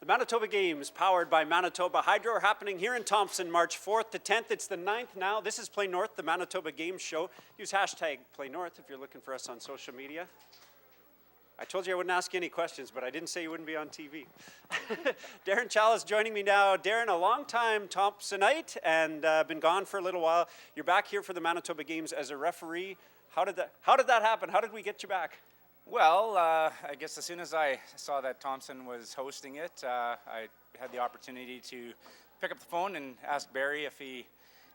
The Manitoba Games, powered by Manitoba Hydro, are happening here in Thompson, March 4th to 10th. It's the 9th now. This is Play North, the Manitoba Games show. Use hashtag Play North if you're looking for us on social media. I told you I wouldn't ask you any questions, but I didn't say you wouldn't be on TV. Darrin Challange is joining me now. Darrin, a long-time Thompsonite and been gone for a little while. You're back here for the Manitoba Games as a referee. How did that happen? How did we get you back? Well, I guess as soon as I saw that Thompson was hosting it, I had the opportunity to pick up the phone and ask Barry if he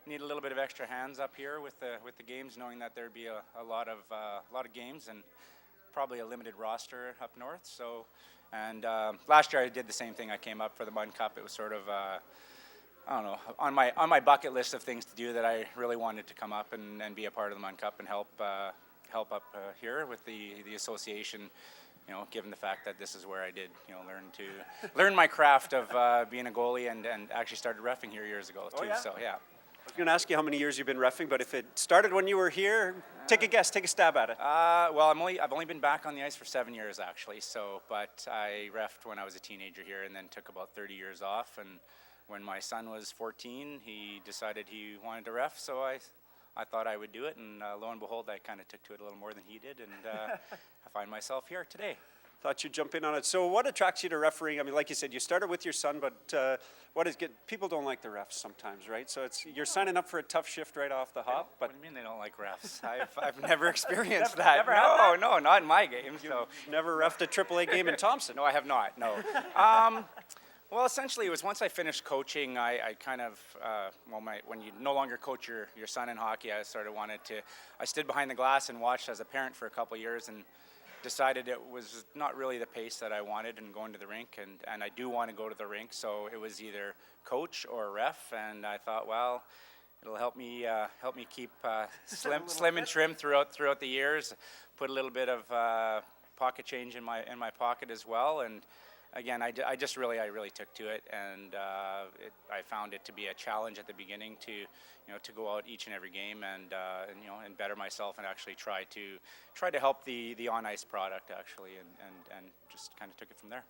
needed a little bit of extra hands up here with the games, knowing that there'd be a lot of games and probably a limited roster up north. So, and last year I did the same thing. I came up for the Mun Cup. It was sort of I don't know, on my bucket list of things to do that I really wanted to come up and be a part of the Mun Cup and help up here with the association, you know, given the fact that this is where I did, you know, learn my craft of being a goalie and actually started reffing here years ago too. Oh, yeah? So yeah. I was going to ask you how many years you've been reffing, but if it started when you were here, take a guess, take a stab at it. Well, I've only been back on the ice for 7 years actually. So, but I reffed when I was a teenager here, and then took about 30 years off. And when my son was 14, he decided he wanted to ref, so I thought I would do it, and lo and behold, I kind of took to it a little more than he did, and I find myself here today. Thought you'd jump in on it. So what attracts you to refereeing? I mean, like you said, you started with your son, but what is good? People don't like the refs sometimes, right? So you're signing up for a tough shift right off the hop. But what do you mean they don't like refs? I've never experienced never that. had that? No, not in my game. So. Never reffed a AAA game in Thompson. No, I have not. No. Well, essentially, it was once I finished coaching, I kind of, when you no longer coach your son in hockey, I stood behind the glass and watched as a parent for a couple of years and decided it was not really the pace that I wanted in going to the rink, and I do want to go to the rink, so it was either coach or ref, and I thought, well, it'll help me keep slim and trim throughout the years, put a little bit of pocket change in my pocket as well, and again, I really took to it, and I found it to be a challenge at the beginning to go out each and every game and better myself and actually try to help the on ice product actually, and just kind of took it from there.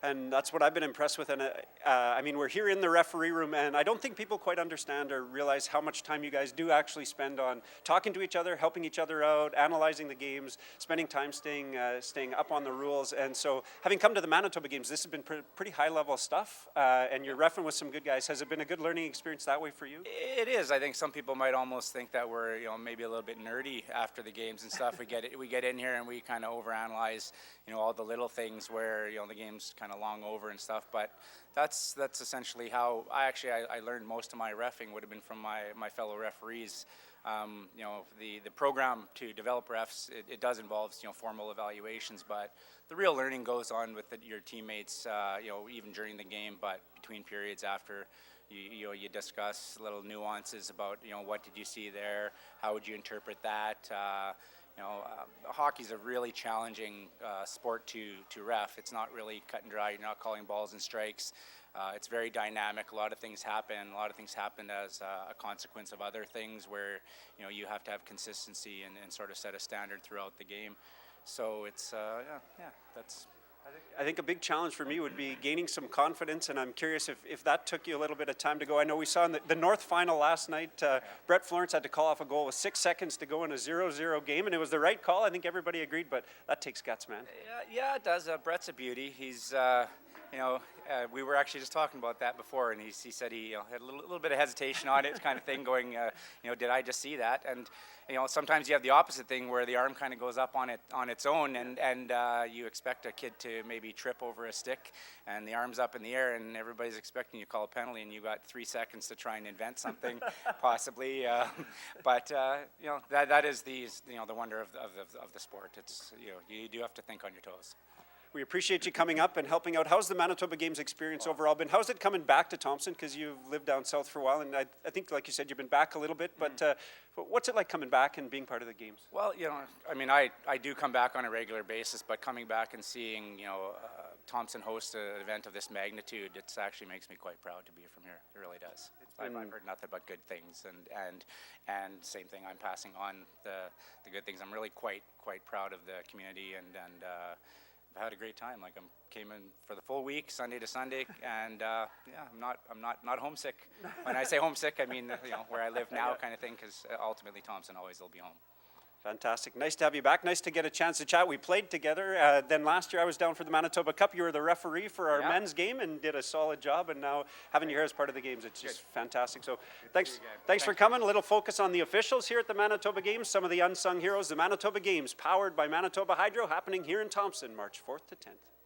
And that's what I've been impressed with. And I mean, we're here in the referee room, and I don't think people quite understand or realize how much time you guys do actually spend on talking to each other, helping each other out, analyzing the games, spending time staying up on the rules. And so, having come to the Manitoba Games, this has been pretty high-level stuff, and you're reffing with some good guys. Has it been a good learning experience that way for you? It is. I think some people might almost think that we're maybe a little bit nerdy after the games and stuff. We get in here and we kind of overanalyze all the little things where the game's kind of long over and stuff, but that's essentially how I learned most of my reffing would have been from my fellow referees. The program to develop refs, it does involve formal evaluations, but the real learning goes on with your teammates, even during the game, but between periods after. You discuss little nuances about what did you see there, how would you interpret that. Hockey's a really challenging sport to ref. It's not really cut and dry. You're not calling balls and strikes. It's very dynamic. A lot of things happen. A lot of things happen as a consequence of other things where you have to have consistency and sort of set a standard throughout the game. So it's that's. I think a big challenge for me would be gaining some confidence, and I'm curious if that took you a little bit of time to go. I know we saw in the North final last night, Brett Florence had to call off a goal with 6 seconds to go in a 0-0 game, and it was the right call. I think everybody agreed, but that takes guts, man. Yeah, it does. Brett's a beauty. He's, we were actually just talking about that before, and he said he had a little bit of hesitation on it, kind of thing, going, did I just see that? And sometimes you have the opposite thing where the arm kind of goes up on its own, and you expect a kid to maybe trip over a stick, and the arm's up in the air, and everybody's expecting you to call a penalty, and you got 3 seconds to try and invent something, possibly. But that is the wonder of the sport. It's you do have to think on your toes. We appreciate you coming up and helping out. How's the Manitoba Games experience overall been? How's it coming back to Thompson? Because you've lived down south for a while, and I think, like you said, you've been back a little bit. But what's it like coming back and being part of the games? Well, I mean, I do come back on a regular basis, but coming back and seeing, Thompson host an event of this magnitude, it actually makes me quite proud to be from here. It really does. I've heard nothing but good things, and same thing. I'm passing on the good things. I'm really quite proud of the community and I've had a great time. Like came in for the full week, Sunday to Sunday, and I'm not homesick. When I say homesick, I mean where I live now, kind of thing. Because ultimately, Thompson always will be home. Fantastic. Nice to have you back. Nice to get a chance to chat. We played together. Then last year I was down for the Manitoba Cup. You were the referee for our men's game and did a solid job. And now having you here as part of the games, it's just fantastic. So thanks for coming. A little focus on the officials here at the Manitoba Games. Some of the unsung heroes. The Manitoba Games, powered by Manitoba Hydro, happening here in Thompson, March 4th to 10th.